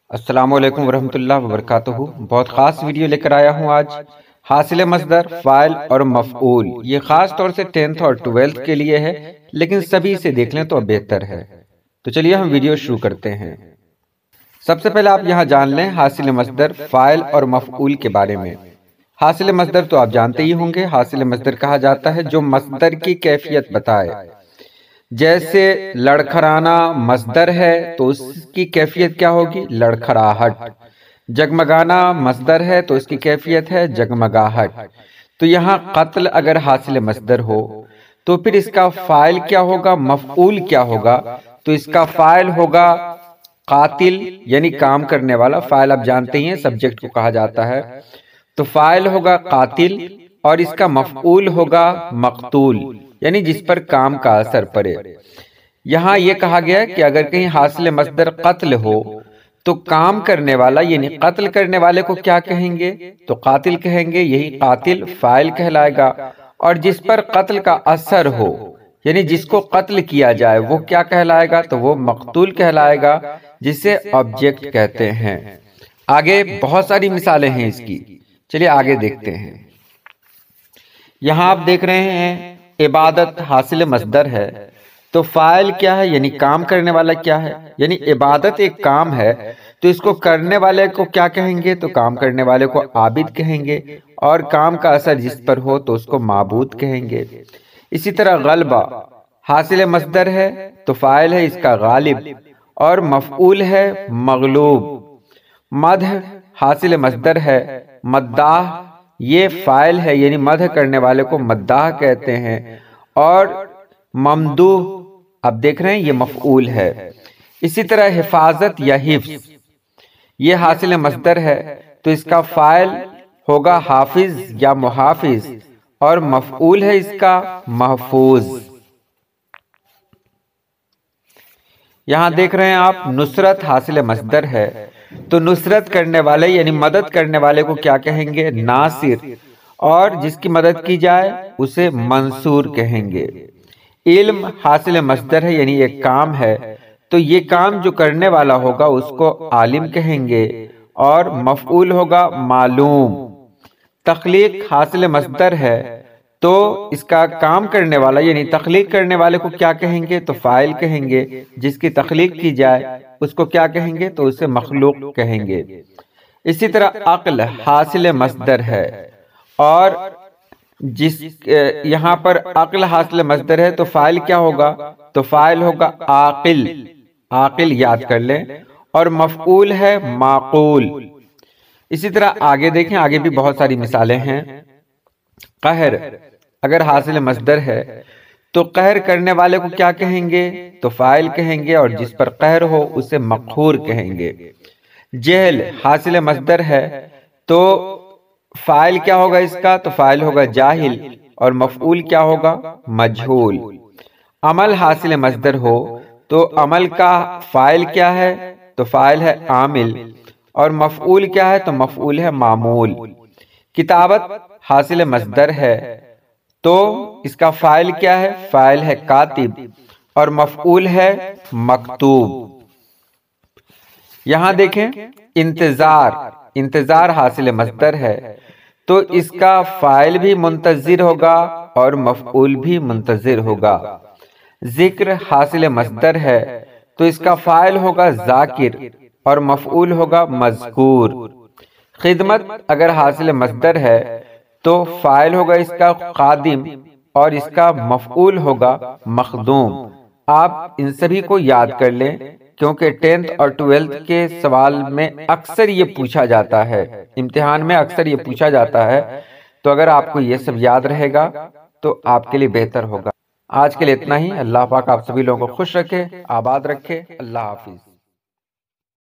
السلام علیکم ورحمۃ اللہ وبرکاتہ۔ بہت خاص ویڈیو لے کر آیا ہوں آج۔ حاصل مصدر، فاعل اور مفعول، یہ خاص طور سے 10th اور 12th کے لیے ہے، لیکن سبھی سے دیکھ لیں تو بہتر ہے۔ تو چلیے ہم ویڈیو شروع کرتے ہیں۔ سب سے پہلے آپ یہاں جان لیں حاصل مصدر، فاعل اور مفعول کے بارے میں۔ حاصل مصدر تو آپ جانتے ہی ہوں گے، حاصل مصدر کہا جاتا ہے جو مصدر کی کیفیت بتائے۔ جیسے لڑکھڑانا مصدر ہے تو اس کی کیفیت کیا ہوگی؟ لڑکھڑاہٹ۔ جگمگانا مصدر ہے تو اس کی کیفیت ہے جگمگاہٹ۔ تو یہاں قتل اگر حاصل مصدر ہو تو پھر اس کا فاعل کیا ہوگا؟ مفعول کیا ہوگا؟ تو اس کا فاعل ہوگا قاتل، یعنی کام کرنے والا۔ فاعل آپ جانتے ہی ہیں سبجیکٹ کو کہا جاتا ہے، تو فاعل ہوگا قاتل اور اس کا مفعول ہوگا مقتول، یعنی جس پر کام کا اثر پڑے۔ یہاں یہ کہا گیا کہ اگر کہیں حاصل مصدر قتل ہو تو کام کرنے والا یعنی قتل کرنے والے کو کیا کہیں گے؟ تو قاتل کہیں گے، یہی قاتل فاعل کہلائے گا۔ اور جس پر قتل کا اثر ہو یعنی جس کو قتل کیا جائے وہ کیا کہلائے گا؟ تو وہ مقتول کہلائے گا، جسے آبجیکٹ کہتے ہیں۔ آگے بہت ساری مثالیں ہیں اس کی، چلیے آگے دیکھتے ہیں۔ یہاں آپ دیکھ رہے ہیں عبادت حاصل مصدر ہے تو فاعل کیا ہے؟ یعنی کام کرنے والا کیا ہے؟ یعنی عبادت ایک کام ہے تو اس کو کرنے والے کو کیا کہیں گے؟ تو کام کرنے والے کو عابد کہیں گے، اور کام کا اثر جس پر ہو تو اس کو معبود کہیں گے۔ اسی طرح غلبہ حاصل مصدر ہے تو فاعل ہے اس کا غالب اور مفعول ہے مغلوب۔ مدح حاصل مصدر ہے، مداح یہ فاعل ہے یعنی مدح کرنے والے کو مداح کہتے ہیں، اور ممدوح اب دیکھ رہے ہیں یہ مفعول ہے۔ اسی طرح حفاظت یا حفظ یہ حاصل مصدر ہے تو اس کا فاعل ہوگا حافظ یا محافظ، اور مفعول ہے اس کا محفوظ۔ یہاں دیکھ رہے ہیں آپ نصرت حاصل مصدر ہے تو نصرت کرنے والے یعنی مدد کرنے والے کو کیا کہیں گے؟ ناصر، اور جس کی مدد کی جائے اسے منصور کہیں گے۔ علم حاصل مصدر ہے یعنی ایک کام ہے تو یہ کام جو کرنے والا ہوگا اس کو عالم کہیں گے، اور مفعول ہوگا معلوم۔ تخلیق حاصل مصدر ہے تو اس کا کام کرنے والا یعنی تخلیق کرنے والے کو کیا کہیں گے؟ تو فاعل کہیں گے، جس کی تخلیق کی جائے اس کو کیا کہیں گے؟ تو اسے مخلوق کہیں گے۔ اسی طرح عقل حاصل مصدر ہے، اور جس یہاں پر عقل حاصل مصدر ہے تو فاعل کیا ہوگا؟ تو فاعل ہوگا عاقل، عاقل یاد کر لیں، اور مفعول ہے معقول۔ اسی طرح آگے دیکھیں، آگے بھی بہت ساری مثالیں ہیں۔ قہر اگر حاصل مصدر ہے تو قہر کرنے والے کو کیا کہیں گے؟ تو فاعل کہیں گے، اور جس پر قہر ہو اسے مقہور کہیں گے۔ جہل حاصل مصدر ہے تو فاعل کیا ہوگا اس کا؟ تو فاعل ہوگا جاہل، اور مفعول کیا ہوگا؟ مجہول۔ عمل حاصل مصدر ہو تو عمل کا فاعل کیا ہے؟ تو فاعل ہے عامل، اور مفعول کیا ہے؟ تو مفعول ہے معمول۔ کتابت حاصل مصدر ہے تو اس کا فاعل کیا ہے؟ فاعل ہے کاتب، اور مفعول ہے مکتوب۔ یہاں دیکھیں انتظار، انتظار حاصل مصدر ہے تو اس کا فاعل بھی منتظر ہوگا اور مفعول بھی منتظر ہوگا۔ ذکر حاصل مصدر ہے تو اس کا فاعل ہوگا ذاکر، اور مفعول ہوگا مذکور۔ خدمت اگر حاصل مصدر ہے تو فاعل ہوگا اس کا خادم، اور اس کا مفعول ہوگا مخدوم۔ آپ ان سبھی کو یاد کر لیں کیونکہ 10th اور 12th کے سوال میں اکثر یہ پوچھا جاتا ہے، امتحان میں اکثر یہ پوچھا جاتا ہے، تو اگر آپ کو یہ سب یاد رہے گا تو آپ کے لیے بہتر ہوگا۔ آج کے لیے اتنا ہی۔ اللہ پاک آپ سبھی لوگوں کو خوش رکھے، آباد رکھے۔ اللہ حافظ۔